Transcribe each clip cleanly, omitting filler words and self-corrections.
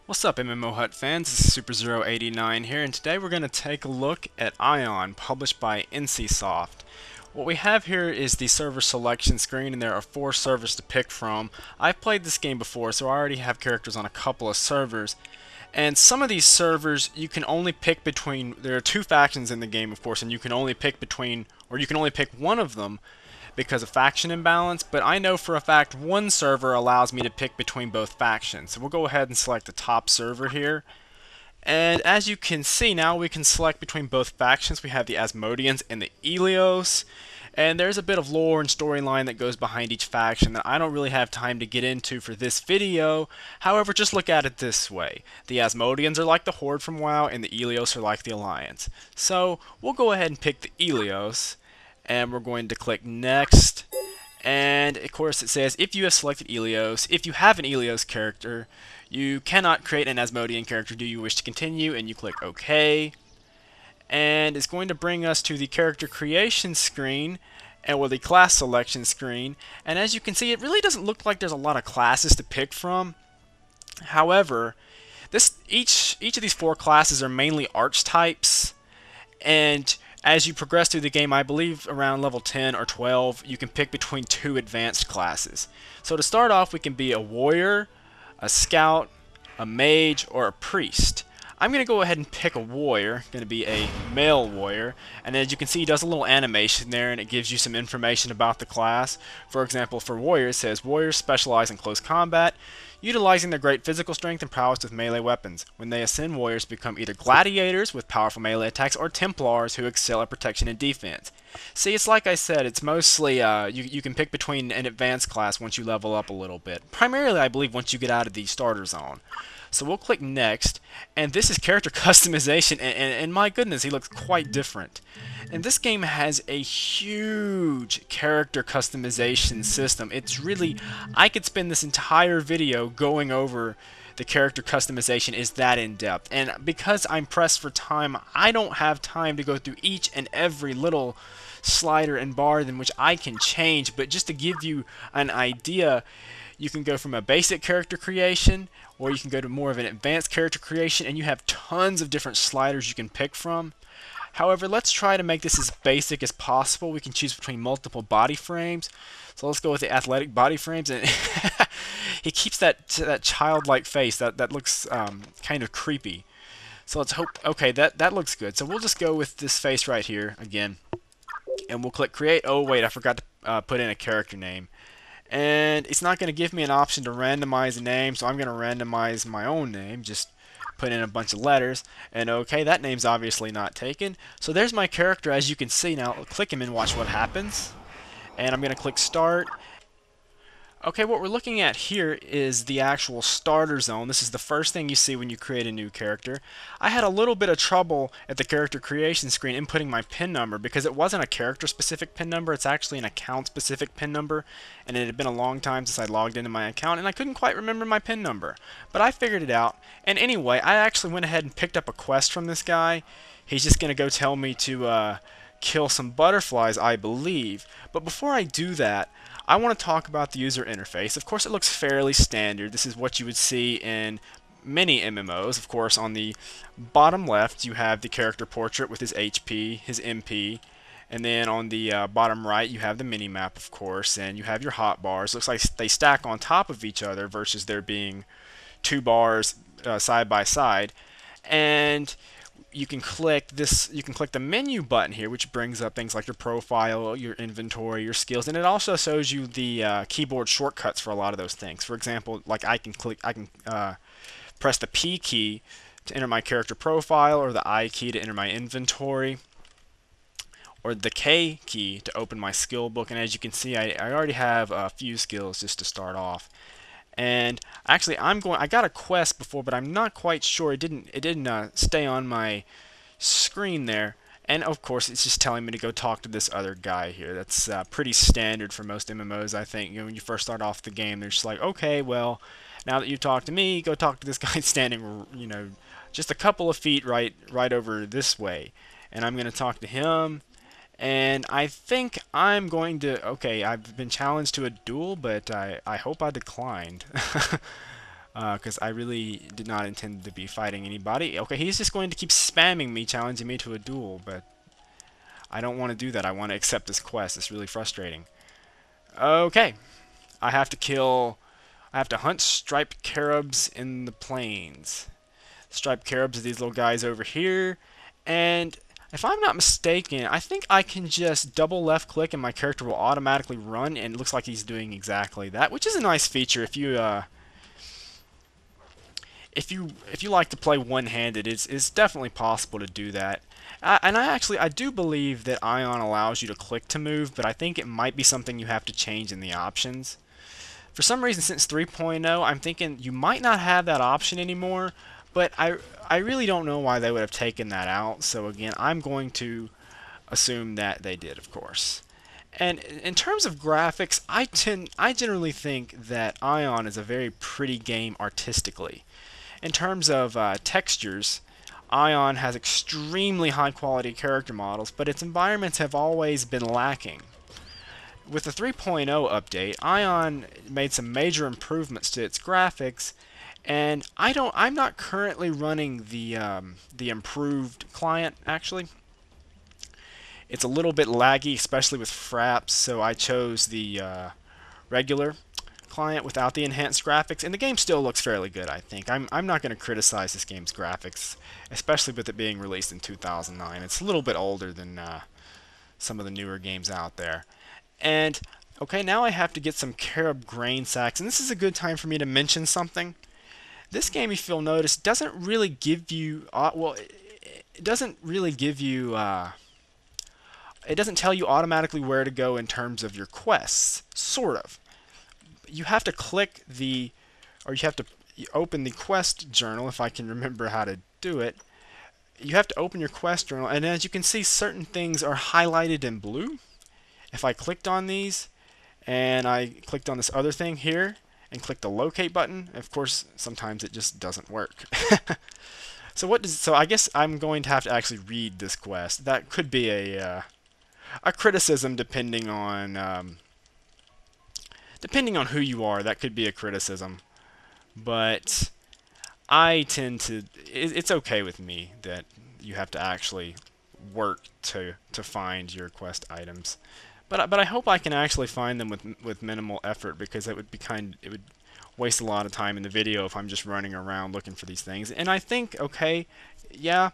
What's up, MMO Hut fans? This is Super089 here, and today we're going to take a look at Aion, published by NCSoft. What we have here is the server selection screen, and there are 4 servers to pick from. I've played this game before, so I already have characters on a couple of servers. And some of these servers, you can only pick between, there are 2 factions in the game, of course, and you can only pick between, or you can only pick one of them because of faction imbalance, but I know for a fact one server allows me to pick between both factions. So we'll go ahead and select the top server here. And as you can see, now we can select between both factions. We have the Asmodeans and the Elios. And there's a bit of lore and storyline that goes behind each faction that I don't really have time to get into for this video. However, just look at it this way. The Asmodeans are like the Horde from WoW, and the Elios are like the Alliance. So, we'll go ahead and pick the Elios, and we're going to click Next. And of course it says if you have selected Elios, if you have an Elios character, you cannot create an Asmodean character. Do you wish to continue? And you click OK. And it's going to bring us to the character creation screen, or the class selection screen. And as you can see, it really doesn't look like there's a lot of classes to pick from. However, each of these 4 classes are mainly archetypes, and as you progress through the game, I believe around level 10 or 12, you can pick between 2 advanced classes. So to start off, we can be a warrior, a scout, a mage, or a priest. I'm going to go ahead and pick a warrior, going to be a male warrior, and as you can see, he does a little animation there, and it gives you some information about the class. For example, for warriors, it says, warriors specialize in close combat, utilizing their great physical strength and prowess with melee weapons. When they ascend, warriors become either gladiators with powerful melee attacks or Templars who excel at protection and defense. See, it's like I said, it's mostly, you can pick between an advanced class once you level up a little bit. Primarily, I believe, once you get out of the starter zone. So we'll click Next, and this is character customization, and my goodness, he looks quite different. And this game has a huge character customization system. It's really, I could spend this entire video going over the character customization, is that in depth. And because I'm pressed for time, I don't have time to go through each and every little slider and bar in which I can change, but just to give you an idea, you can go from a basic character creation, or you can go to more of an advanced character creation, and you have tons of different sliders you can pick from. However, let's try to make this as basic as possible. We can choose between multiple body frames. So let's go with the athletic body frames, and he keeps that childlike face that looks kind of creepy. So let's hope. Okay, that looks good. So we'll just go with this face right here again, and we'll click create. Oh wait, I forgot to put in a character name. And it's not going to give me an option to randomize a name, so I'm going to randomize my own name. Just put in a bunch of letters, and okay, that name's obviously not taken. So there's my character, as you can see. Now click him and watch what happens. And I'm going to click start. Okay, what we're looking at here is the actual starter zone. This is the first thing you see when you create a new character. I had a little bit of trouble at the character creation screen inputting my PIN number because it wasn't a character-specific PIN number. It's actually an account-specific PIN number, and it had been a long time since I logged into my account, and I couldn't quite remember my PIN number. But I figured it out, and anyway, I actually went ahead and picked up a quest from this guy. He's just going to go tell me to kill some butterflies, I believe. But before I do that, I want to talk about the user interface. Of course, it looks fairly standard. This is what you would see in many MMOs. Of course, on the bottom left, you have the character portrait with his HP, his MP, and then on the bottom right, you have the mini-map, of course, and you have your hotbars. Looks like they stack on top of each other versus there being 2 bars side by side. And you can click this, you can click the menu button here, which brings up things like your profile, your inventory, your skills, and it also shows you the keyboard shortcuts for a lot of those things. For example, like I can press the P key to enter my character profile, or the I key to enter my inventory, or the K key to open my skill book. And as you can see, I already have a few skills just to start off. And actually, I got a quest before, but I'm not quite sure. It didn't stay on my screen there. And of course, it's just telling me to go talk to this other guy here. That's pretty standard for most MMOs, I think. You know, when you first start off the game, they're just like, okay, well, now that you talked to me, go talk to this guy standing, you know, just a couple of feet right over this way. And I'm going to talk to him. And I think I'm going to, okay, I've been challenged to a duel, but I hope I declined. because I really did not intend to be fighting anybody. Okay, he's just going to keep spamming me, challenging me to a duel, but I don't want to do that. I want to accept this quest. It's really frustrating. Okay, I have to kill... I have to hunt striped caribs in the plains. Striped caribs are these little guys over here, and if I'm not mistaken, I think I can just double left click and my character will automatically run, and it looks like he's doing exactly that, which is a nice feature if you like to play one-handed. It's definitely possible to do that. And I do believe that Aion allows you to click to move, but I think it might be something you have to change in the options. For some reason, since 3.0, I'm thinking you might not have that option anymore, but I really don't know why they would have taken that out. So again, I'm going to assume that they did, of course. And in terms of graphics, I generally think that Aion is a very pretty game artistically. In terms of textures, Aion has extremely high quality character models, but its environments have always been lacking. With the 3.0 update, Aion made some major improvements to its graphics, and I'm not currently running the improved client actually. It's a little bit laggy, especially with fraps, so I chose the regular client without the enhanced graphics, and the game still looks fairly good, I think. I'm not going to criticize this game's graphics, especially with it being released in 2009. It's a little bit older than some of the newer games out there. And okay, now I have to get some carob grain sacks, and this is a good time for me to mention something. This game, if you'll notice, doesn't really give you it doesn't really give you it doesn't tell you automatically where to go in terms of your quests, sort of. You have to click or you have to open the quest journal, if I can remember how to do it. You have to open your quest journal, and as you can see, certain things are highlighted in blue. If I clicked on these, and I clicked on this other thing here, and clicked the locate button, of course, sometimes it just doesn't work. So I guess I'm going to have to actually read this quest. That could be a criticism, depending on who you are. That could be a criticism, but I tend to. It's okay with me that you have to actually work to find your quest items. But I hope I can actually find them with minimal effort, because it would waste a lot of time in the video if I'm just running around looking for these things. And I think, okay, yeah,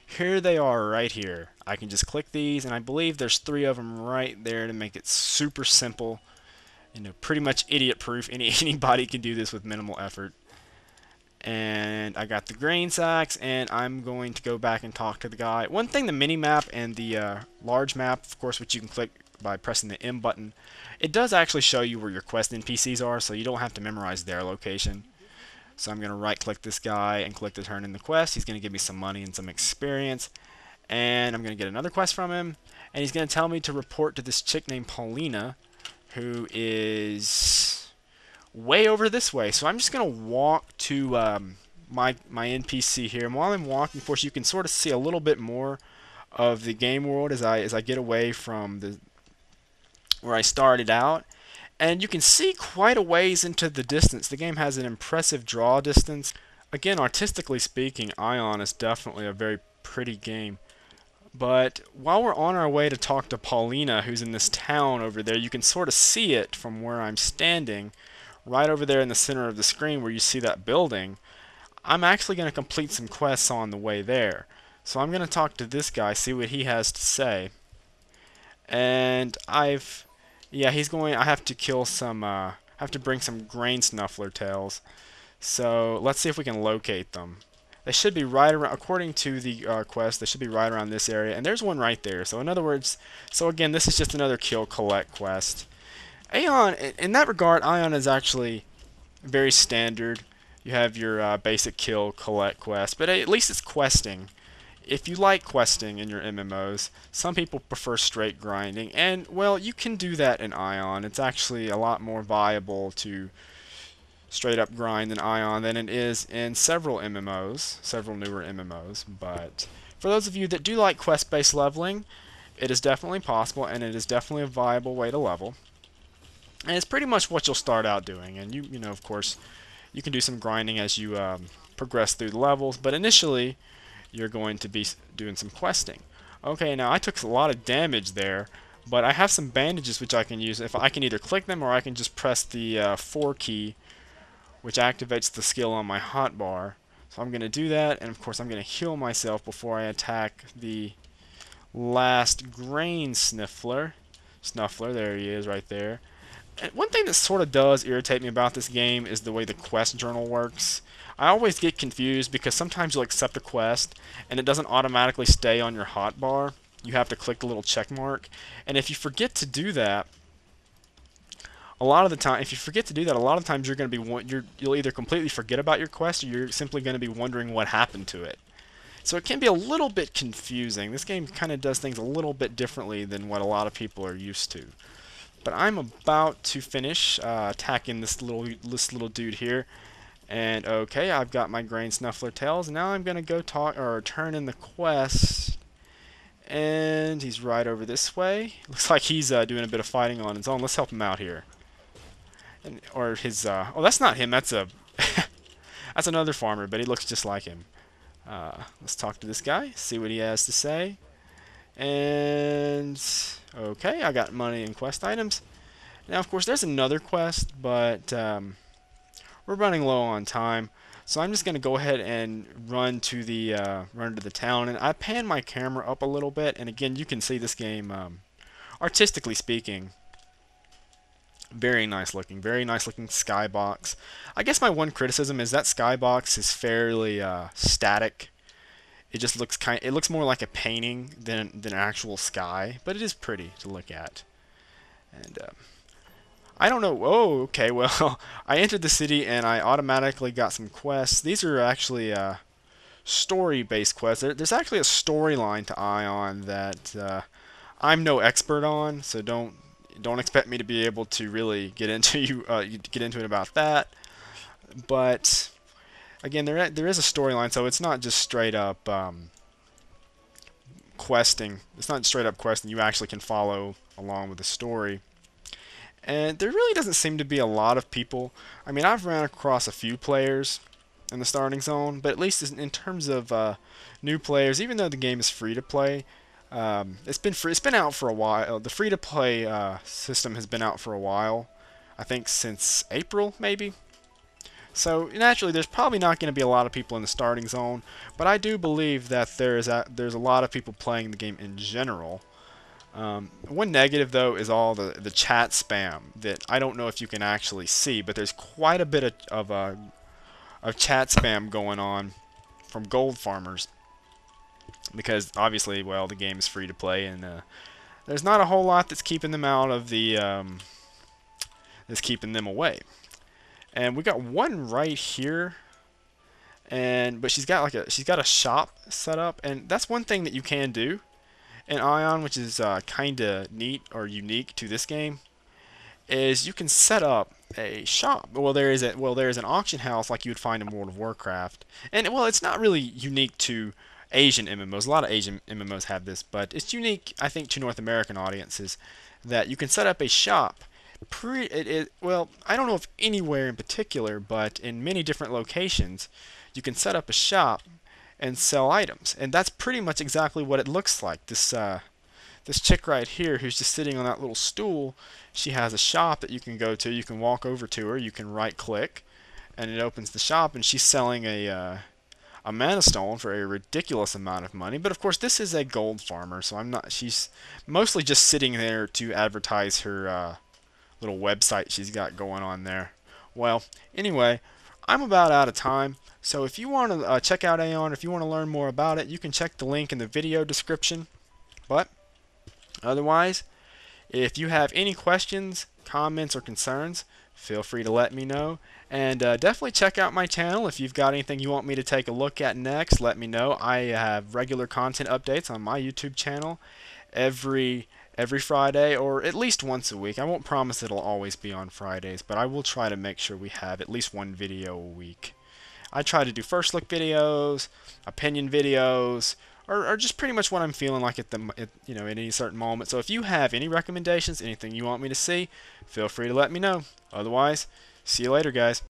here they are right here. I can just click these, and I believe there's 3 of them right there to make it super simple. You know, pretty much idiot proof. Anybody can do this with minimal effort. And I got the grain sacks, and I'm going to go back and talk to the guy. One thing, the mini map and the large map, of course, which you can click by pressing the M button, it does actually show you where your quest NPCs are, so you don't have to memorize their location. So I'm going to right click this guy and click to turn in the quest. He's going to give me some money and some experience, and I'm going to get another quest from him, and he's going to tell me to report to this chick named Paulina, who is way over this way. So I'm just going to walk to my NPC here, and while I'm walking, of course, you can sort of see a little bit more of the game world as I get away from the where I started out, and you can see quite a ways into the distance. The game has an impressive draw distance. Again, artistically speaking, Aion is definitely a very pretty game. But while we're on our way to talk to Paulina, who's in this town over there, you can sort of see it from where I'm standing, right over there in the center of the screen where you see that building. I'm actually going to complete some quests on the way there. So I'm going to talk to this guy, see what he has to say. And I have to kill some, have to bring some grain snuffler tails. So let's see if we can locate them. They should be right around, according to the quest, they should be right around this area. And there's one right there. So in other words, so again, this is just another kill collect quest. Aion, in that regard, Aion is actually very standard. You have your basic kill collect quest, but at least it's questing. If you like questing in your MMOs, some people prefer straight grinding, and well, you can do that in Aion. It's actually a lot more viable to straight up grind in Aion than it is in several MMOs, several newer MMOs. But for those of you that do like quest-based leveling, it is definitely possible, and it is definitely a viable way to level. And it's pretty much what you'll start out doing. And you know, of course, You can do some grinding as you progress through the levels, but initially you're going to be doing some questing. Okay, now I took a lot of damage there, but I have some bandages which I can use. If I can either click them or I can just press the 4 key, which activates the skill on my hotbar. So I'm going to do that, and of course I'm going to heal myself before I attack the last grain snuffler. There he is right there. And one thing that sort of does irritate me about this game is the way the quest journal works. I always get confused because sometimes you'll accept a quest and it doesn't automatically stay on your hotbar. You have to click the little check mark. And if you forget to do that, a lot of the time, a lot of times you're going to be you'll either completely forget about your quest or you're simply going to be wondering what happened to it. So it can be a little bit confusing. This game kind of does things a little bit differently than what a lot of people are used to. But I'm about to finish attacking this little dude here. And okay, I've got my grain snuffler tails. Now I'm gonna go turn in the quest. And he's right over this way. Looks like he's doing a bit of fighting on his own. Let's help him out here. Or his oh, that's not him. That's a that's another farmer, but he looks just like him. Let's talk to this guy, see what he has to say. And okay, I got money and quest items. Now, of course, there's another quest, but we're running low on time, so I'm just going to go ahead and run to the town. And I pan my camera up a little bit, and again, you can see this game, artistically speaking, very nice looking skybox. I guess my one criticism is that skybox is fairly static. It just looks it looks more like a painting than an actual sky, but it is pretty to look at. And I don't know. Oh, okay. Well, I entered the city and I automatically got some quests. These are actually story-based quests. There's actually a storyline to Aion that I'm no expert on, so don't expect me to be able to really get into it about that. But again, there is a storyline, so it's not just straight up questing. It's not straight up questing. You actually can follow along with the story. And there really doesn't seem to be a lot of people. I mean, I've ran across a few players in the starting zone, but at least in terms of new players, even though the game is free to play, it's been out for a while. The free to play system has been out for a while. I think since April, maybe. So naturally, there's probably not going to be a lot of people in the starting zone, but I do believe that there's a lot of people playing the game in general. One negative, though, is all the chat spam that I don't know if you can actually see, but there's quite a bit of chat spam going on from gold farmers because obviously, well, the game is free to play, and there's not a whole lot that's keeping them out of the that's keeping them away. And we got one right here, but she's got a shop set up, and that's one thing that you can do in Aion, which is kind of neat or unique to this game, is you can set up a shop. Well, there is an auction house like you would find in World of Warcraft, and well, it's not really unique to Asian MMOs. A lot of Asian MMOs have this, but it's unique, I think, to North American audiences that you can set up a shop. Well, I don't know if anywhere in particular, but in many different locations, you can set up a shop and sell items, and that's pretty much exactly what it looks like. This chick right here, who's just sitting on that little stool, she has a shop that you can go to. You can walk over to her. You can right-click, and it opens the shop, and she's selling a mana stone for a ridiculous amount of money. But of course, this is a gold farmer, so she's mostly just sitting there to advertise her little website she's got going on there. Well, anyway, I'm about out of time. So if you want to check out Aion, if you want to learn more about it, you can check the link in the video description. But otherwise, if you have any questions, comments, or concerns, feel free to let me know. And definitely check out my channel. If you've got anything you want me to take a look at next, let me know. I have regular content updates on my YouTube channel every Friday, or at least once a week. I won't promise it'll always be on Fridays, but I will try to make sure we have at least one video a week. I try to do first look videos, opinion videos, or just pretty much what I'm feeling like at any certain moment. So if you have any recommendations, anything you want me to see, feel free to let me know. Otherwise, see you later, guys.